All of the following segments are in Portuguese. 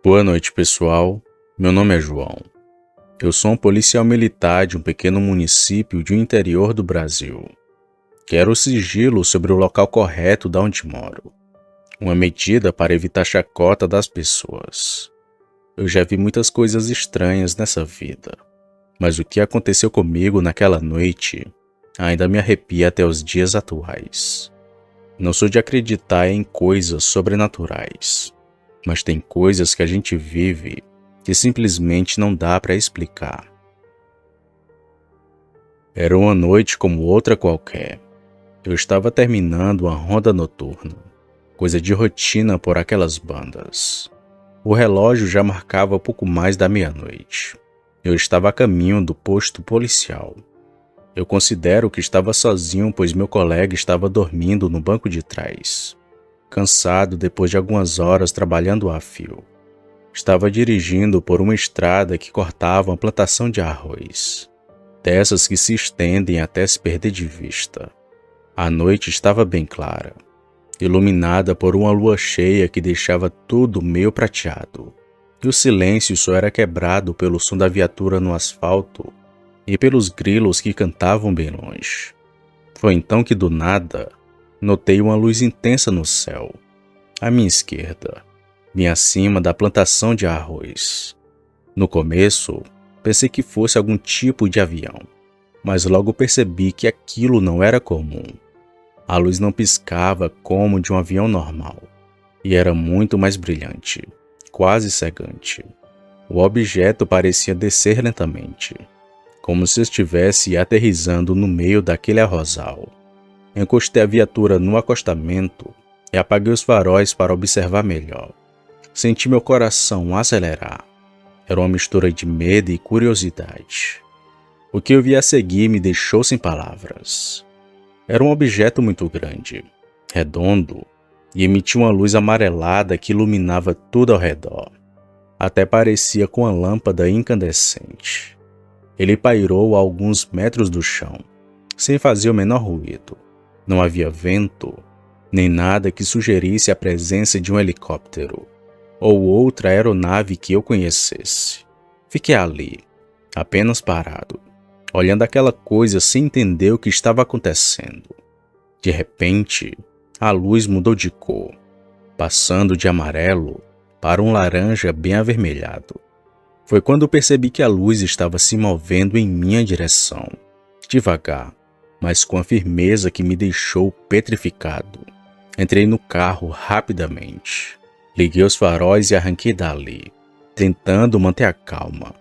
Boa noite, pessoal. Meu nome é João. Eu sou um policial militar de um pequeno município do interior do Brasil. Quero sigilo sobre o local correto de onde moro. Uma medida para evitar chacota das pessoas. Eu já vi muitas coisas estranhas nessa vida, mas o que aconteceu comigo naquela noite ainda me arrepia até os dias atuais. Não sou de acreditar em coisas sobrenaturais, mas tem coisas que a gente vive que simplesmente não dá para explicar. Era uma noite como outra qualquer. Eu estava terminando uma ronda noturna, coisa de rotina por aquelas bandas. O relógio já marcava pouco mais da meia-noite. Eu estava a caminho do posto policial. Eu considero que estava sozinho, pois meu colega estava dormindo no banco de trás, cansado depois de algumas horas trabalhando a fio. Estava dirigindo por uma estrada que cortava uma plantação de arroz, dessas que se estendem até se perder de vista. A noite estava bem clara, iluminada por uma lua cheia que deixava tudo meio prateado, e o silêncio só era quebrado pelo som da viatura no asfalto e pelos grilos que cantavam bem longe. Foi então que do nada notei uma luz intensa no céu, à minha esquerda, bem acima da plantação de arroz. No começo, pensei que fosse algum tipo de avião, mas logo percebi que aquilo não era comum. A luz não piscava como de um avião normal, e era muito mais brilhante, quase cegante. O objeto parecia descer lentamente, como se estivesse aterrissando no meio daquele arrozal. Encostei a viatura no acostamento e apaguei os faróis para observar melhor. Senti meu coração acelerar. Era uma mistura de medo e curiosidade. O que eu vi a seguir me deixou sem palavras. Era um objeto muito grande, redondo, e emitia uma luz amarelada que iluminava tudo ao redor. Até parecia com uma lâmpada incandescente. Ele pairou a alguns metros do chão, sem fazer o menor ruído. Não havia vento, nem nada que sugerisse a presença de um helicóptero ou outra aeronave que eu conhecesse. Fiquei ali, apenas parado, olhando aquela coisa sem entender o que estava acontecendo. De repente, a luz mudou de cor, passando de amarelo para um laranja bem avermelhado. Foi quando percebi que a luz estava se movendo em minha direção, devagar, mas com a firmeza que me deixou petrificado. Entrei no carro rapidamente. Liguei os faróis e arranquei dali, tentando manter a calma,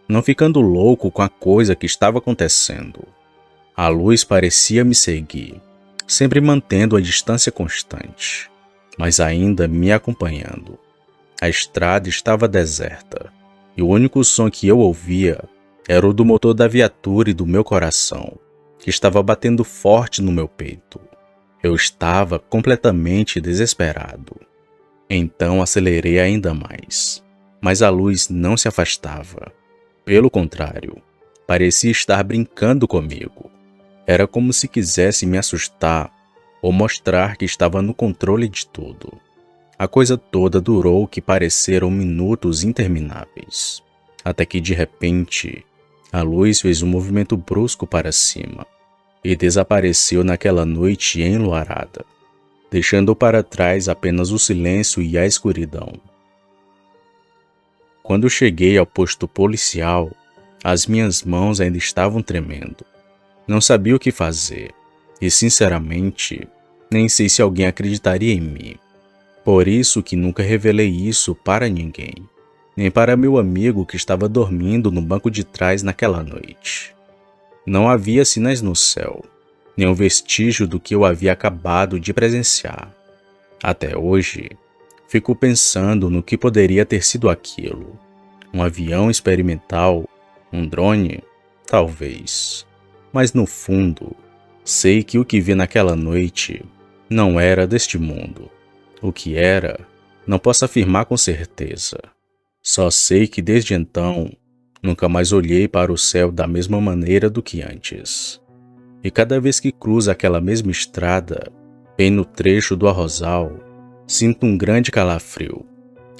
não ficando louco com a coisa que estava acontecendo. A luz parecia me seguir, sempre mantendo a distância constante, mas ainda me acompanhando. A estrada estava deserta, e o único som que eu ouvia era o do motor da viatura e do meu coração, que estava batendo forte no meu peito. Eu estava completamente desesperado. Então acelerei ainda mais, mas a luz não se afastava. Pelo contrário, parecia estar brincando comigo. Era como se quisesse me assustar ou mostrar que estava no controle de tudo. A coisa toda durou o que pareceram minutos intermináveis, até que de repente a luz fez um movimento brusco para cima e desapareceu naquela noite enluarada, deixando para trás apenas o silêncio e a escuridão. Quando cheguei ao posto policial, as minhas mãos ainda estavam tremendo. Não sabia o que fazer e, sinceramente, nem sei se alguém acreditaria em mim. Por isso que nunca revelei isso para ninguém, nem para meu amigo que estava dormindo no banco de trás naquela noite. Não havia sinais no céu, nenhum vestígio do que eu havia acabado de presenciar. Até hoje, fico pensando no que poderia ter sido aquilo. Um avião experimental? Um drone? Talvez. Mas no fundo, sei que o que vi naquela noite não era deste mundo. O que era, não posso afirmar com certeza. Só sei que desde então, nunca mais olhei para o céu da mesma maneira do que antes. E cada vez que cruzo aquela mesma estrada, bem no trecho do arrozal, sinto um grande calafrio,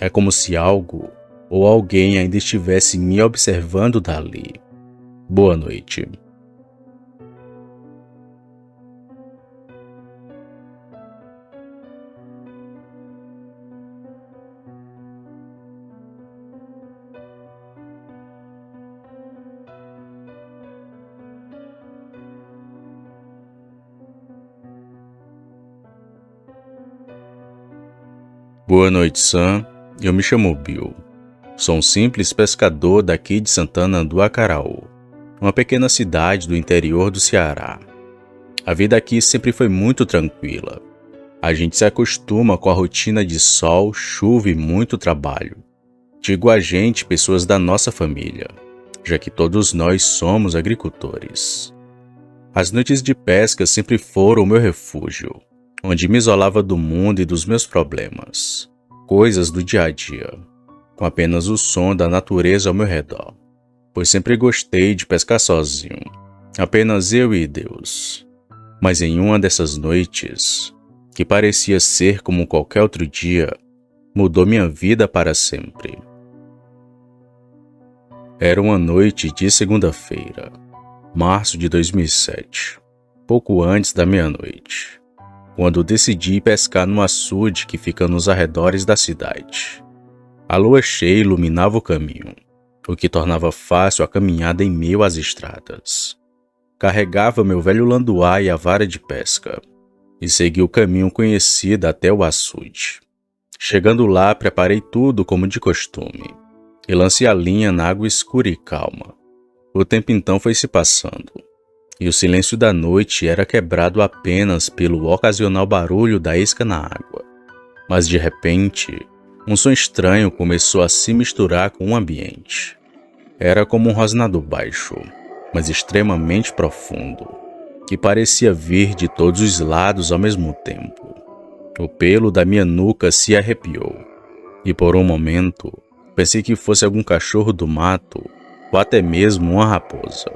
É como se algo ou alguém ainda estivesse me observando dali. Boa noite. Boa noite, Sam. Eu me chamo Bill. Sou um simples pescador daqui de Santana do Acaraú, uma pequena cidade do interior do Ceará. A vida aqui sempre foi muito tranquila. A gente se acostuma com a rotina de sol, chuva e muito trabalho. Digo a gente, pessoas da nossa família, já que todos nós somos agricultores. As noites de pesca sempre foram o meu refúgio, onde me isolava do mundo e dos meus problemas, coisas do dia a dia, com apenas o som da natureza ao meu redor, pois sempre gostei de pescar sozinho, apenas eu e Deus. Mas em uma dessas noites, que parecia ser como qualquer outro dia, mudou minha vida para sempre. Era uma noite de segunda-feira, março de 2007, pouco antes da meia-noite, quando decidi pescar no açude que fica nos arredores da cidade. A lua cheia iluminava o caminho, o que tornava fácil a caminhada em meio às estradas. Carregava meu velho landuá e a vara de pesca, e segui o caminho conhecido até o açude. Chegando lá, preparei tudo como de costume, e lancei a linha na água escura e calma. O tempo então foi se passando, e o silêncio da noite era quebrado apenas pelo ocasional barulho da isca na água. Mas de repente, um som estranho começou a se misturar com o ambiente. Era como um rosnado baixo, mas extremamente profundo, que parecia vir de todos os lados ao mesmo tempo. O pelo da minha nuca se arrepiou, e por um momento pensei que fosse algum cachorro do mato ou até mesmo uma raposa,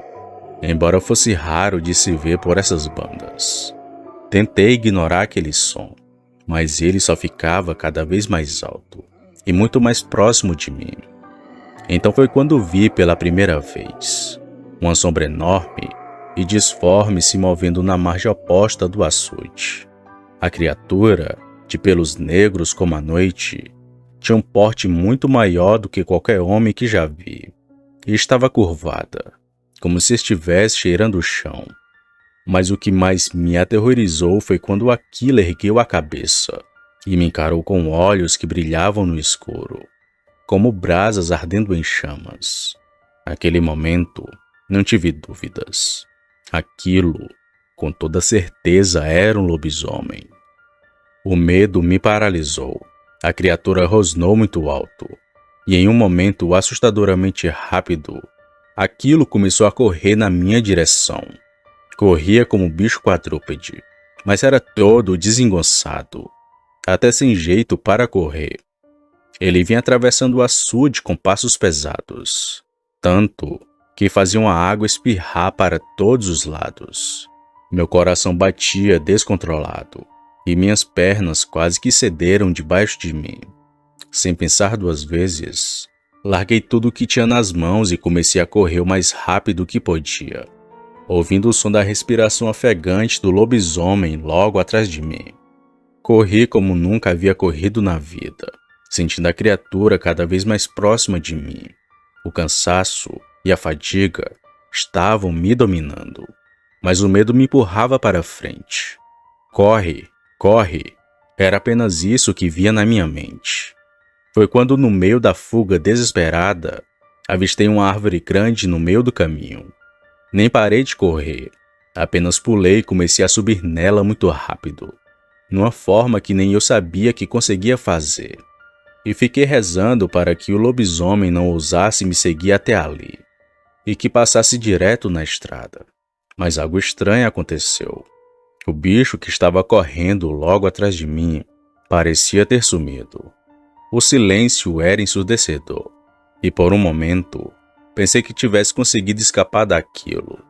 embora fosse raro de se ver por essas bandas. Tentei ignorar aquele som, mas ele só ficava cada vez mais alto e muito mais próximo de mim. Então foi quando vi pela primeira vez uma sombra enorme e disforme se movendo na margem oposta do açude. A criatura, de pelos negros como a noite, tinha um porte muito maior do que qualquer homem que já vi, e estava curvada, como se estivesse cheirando o chão. Mas o que mais me aterrorizou foi quando aquilo ergueu a cabeça e me encarou com olhos que brilhavam no escuro, como brasas ardendo em chamas. Naquele momento, não tive dúvidas. Aquilo, com toda certeza, era um lobisomem. O medo me paralisou. A criatura rosnou muito alto, e em um momento assustadoramente rápido, aquilo começou a correr na minha direção. Corria como um bicho quadrúpede, mas era todo desengonçado, até sem jeito para correr. Ele vinha atravessando o açude com passos pesados, tanto que faziam a água espirrar para todos os lados. Meu coração batia descontrolado, e minhas pernas quase que cederam debaixo de mim. Sem pensar duas vezes, larguei tudo o que tinha nas mãos e comecei a correr o mais rápido que podia, ouvindo o som da respiração ofegante do lobisomem logo atrás de mim. Corri como nunca havia corrido na vida, sentindo a criatura cada vez mais próxima de mim. O cansaço e a fadiga estavam me dominando, mas o medo me empurrava para frente. Corre! Corre! Era apenas isso que via na minha mente. Foi quando, no meio da fuga desesperada, avistei uma árvore grande no meio do caminho. Nem parei de correr, apenas pulei e comecei a subir nela muito rápido, numa forma que nem eu sabia que conseguia fazer. E fiquei rezando para que o lobisomem não ousasse me seguir até ali, e que passasse direto na estrada. Mas algo estranho aconteceu. O bicho que estava correndo logo atrás de mim parecia ter sumido. O silêncio era ensurdecedor, e por um momento pensei que tivesse conseguido escapar daquilo.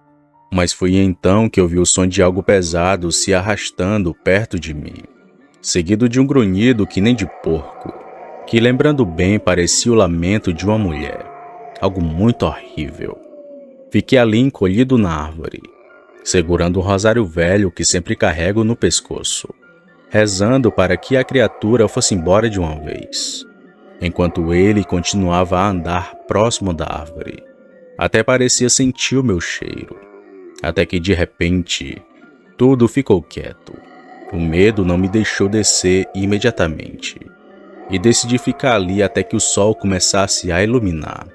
Mas foi então que ouvi o som de algo pesado se arrastando perto de mim, seguido de um grunhido que nem de porco. que, lembrando bem, parecia o lamento de uma mulher, algo muito horrível. Fiquei ali encolhido na árvore, segurando o rosário velho que sempre carrego no pescoço, rezando para que a criatura fosse embora de uma vez, enquanto ele continuava a andar próximo da árvore. Até parecia sentir o meu cheiro, até que de repente tudo ficou quieto. O medo não me deixou descer imediatamente, e decidi ficar ali até que o sol começasse a iluminar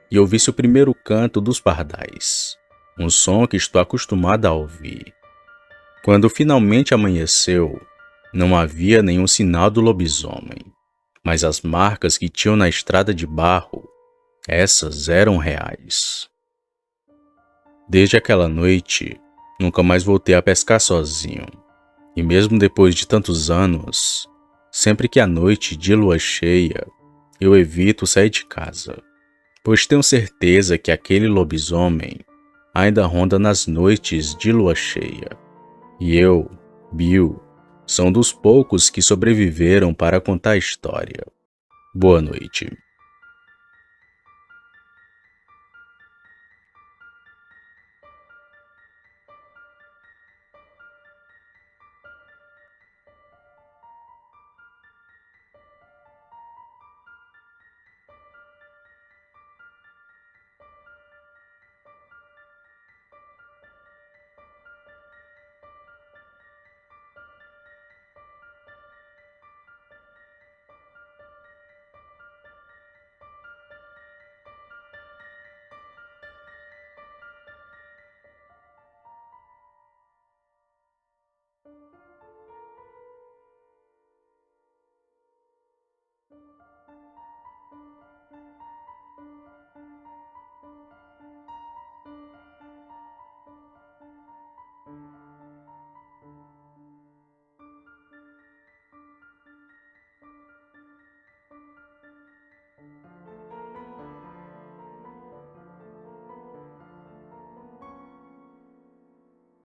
e ouvisse o primeiro canto dos pardais, um som que estou acostumado a ouvir. Quando finalmente amanheceu, não havia nenhum sinal do lobisomem, mas as marcas que tinham na estrada de barro, essas eram reais. Desde aquela noite, nunca mais voltei a pescar sozinho, e mesmo depois de tantos anos, sempre que à noite de lua cheia, eu evito sair de casa, pois tenho certeza que aquele lobisomem ainda ronda nas noites de lua cheia. E eu, Bill, sou um dos poucos que sobreviveram para contar a história. Boa noite.